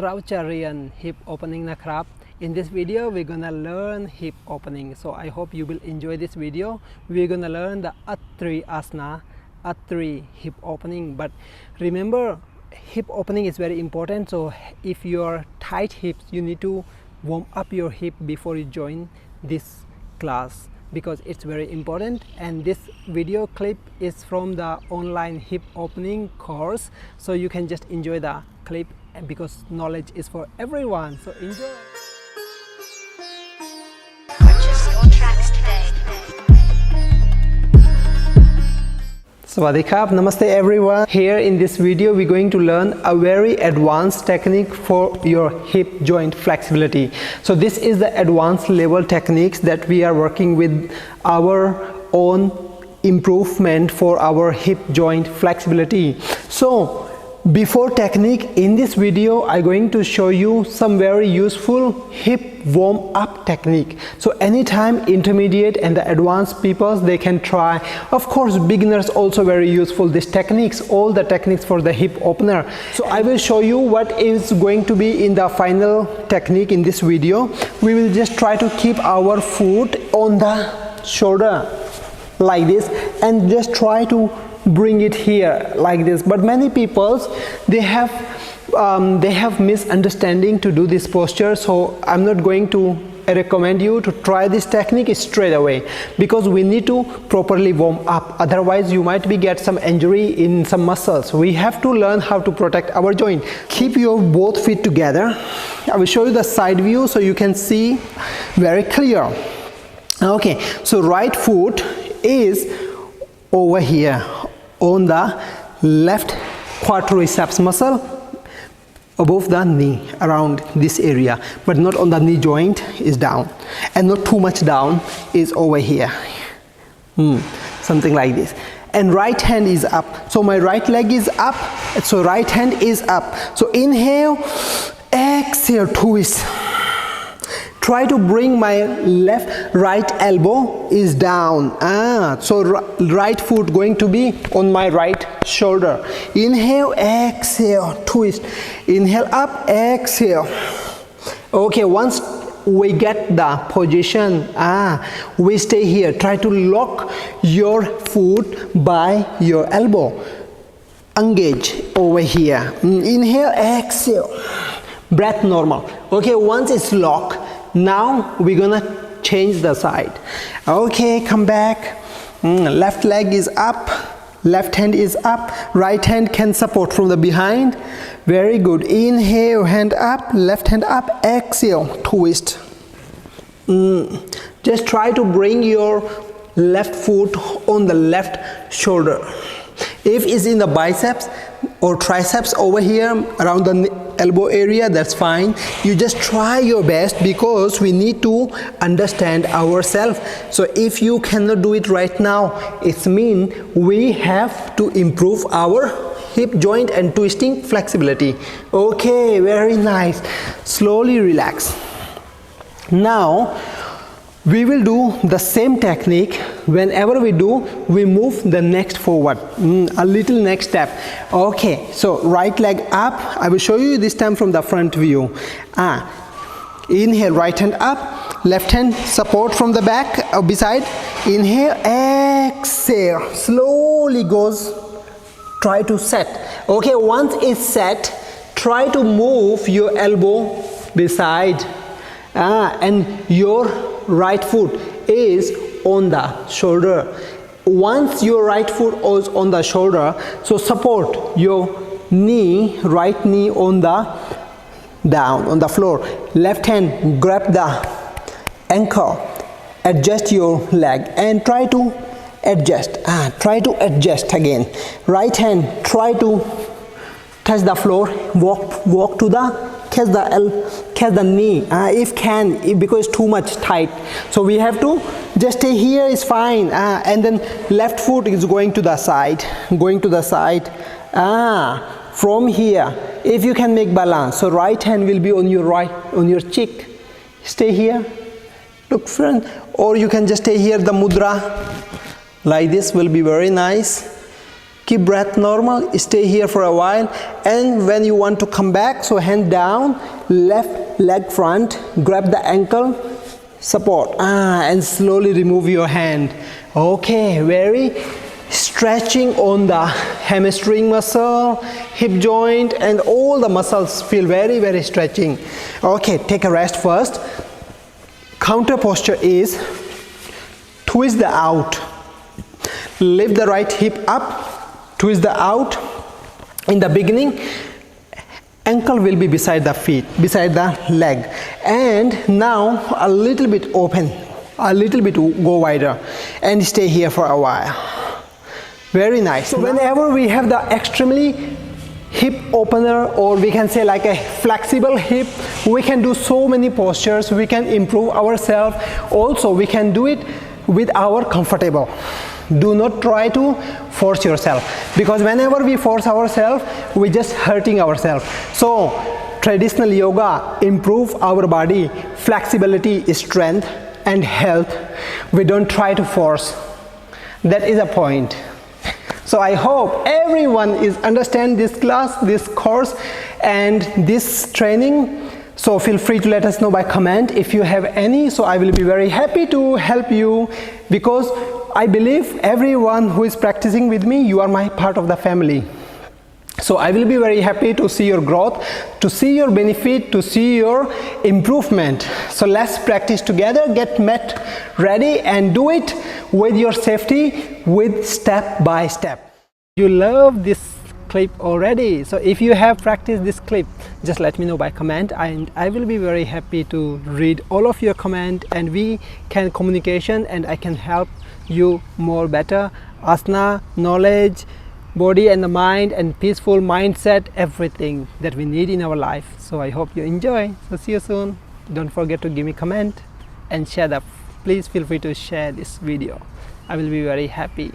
เราจะเรียน hip opening นะครับ In this video we're gonna learn hip opening, so I hope you will enjoy this video. We're gonna learn the Atri Asana, Atri hip opening. But remember, hip opening is very important, so if you're tight hips, you need to warm up your hip before you join this class, because it's very important. And this video clip is from the online hip opening course, so you can just enjoy the clip because knowledge is for everyone, so enjoy. Purchase your tracks today. Sawadee krap, namaste everyone. Here in this video we're going to learn a very advanced technique for your hip joint flexibility. So this is the advanced level techniques that we are working with our own improvement for our hip joint flexibility. So before technique, in this video I'm going to show you some very useful hip warm up technique. So anytime intermediate and the advanced people, they can try. Of course beginners also very useful, these techniques, all the techniques for the hip opener. So I will show you what is going to be in the final technique in this video. We will just try to keep our foot on the shoulder like this and just try to bring it here like this. But many people, they have misunderstanding to do this posture, so I'm not going to recommend you to try this technique straight away, because we need to properly warm up, otherwise you might get some injury in some muscles. We have to learn how to protect our joint. Keep your both feet together. I will show you the side view so you can see very clear. Okay, so right foot is over here on the left quadriceps muscle above the knee, around this area, but not on the knee joint, is down, and not too much down, is over here, something like this. And right hand is up, so my right leg is up, so right hand is up. So inhale, exhale, twist. Try to bring my right elbow is down. So right foot going to be on my right shoulder. Inhale, exhale, twist. Inhale up, exhale. Okay, once we get the position, we stay here. Try to lock your foot by your elbow. Engage over here. Inhale, exhale. Breath normal. Okay, once it's locked, now we're gonna change the side. Okay, come back. Left leg is up, left hand is up, right hand can support from the behind. Very good. Inhale, hand up, left hand up, exhale, twist. Just try to bring your left foot on the left shoulder. If it's in the biceps or triceps over here around the elbow area, that's fine. You just try your best, because we need to understand ourselves. So if you cannot do it right now, it means we have to improve our hip joint and twisting flexibility. Okay, very nice. Slowly relax. Now we will do the same technique. Whenever we do, we move the next forward, a little next step. Okay, so right leg up. I will show you this time from the front view. Inhale, right hand up, left hand support from the back beside. Inhale, exhale, slowly goes. Try to set. Okay, once it's set, try to move your elbow beside, and your right foot is on the shoulder. Once your right foot is on the shoulder, so support your knee, right knee on the down on the floor. Left hand grab the ankle, adjust your leg and try to adjust. Try to adjust again. Right hand try to touch the floor, walk to the catch the knee, if can, because it's too much tight. So we have to just stay here is fine, and then left foot is going to the side, from here. If you can make balance, so right hand will be on your cheek. Stay here, look front, or you can just stay here. The mudra like this will be very nice. Keep breath normal, stay here for a while, and when you want to come back, so hand down, left leg front, grab the ankle, support, and slowly remove your hand. Okay, very stretching on the hamstring muscle, hip joint, and all the muscles feel very stretching. Okay, take a rest first. Counter posture is twist the out. Lift the right hip up, twist the out. In the beginning, ankle will be beside the feet, beside the leg, and now a little bit open, a little bit go wider, and stay here for a while. Very nice. So whenever we have the extremely hip opener, or we can say like a flexible hip, we can do so many postures, we can improve ourselves. Also we can do it with our comfortable. Do not try to force yourself, because whenever we force ourselves, we just hurting ourselves. So traditional yoga improve our body flexibility, strength, and health. We don't try to force. That is a point. So I hope everyone is understand this class, this course, and this training. So feel free to let us know by comment if you have any. So I will be very happy to help you, because I believe everyone who is practicing with me, you are my part of the family. So I will be very happy to see your growth, to see your benefit, to see your improvement. So let's practice together, get mat ready, and do it with your safety, with step by step. You love this clip already, so if you have practiced this clip, just let me know by comment, and I will be very happy to read all of your comment, and we can communication, and I can help you more better. Asana, knowledge, body and the mind, and peaceful mindset, everything that we need in our life. So I hope you enjoy. So see you soon. Don't forget to give me comment and share that. Please feel free to share this video. I will be very happy.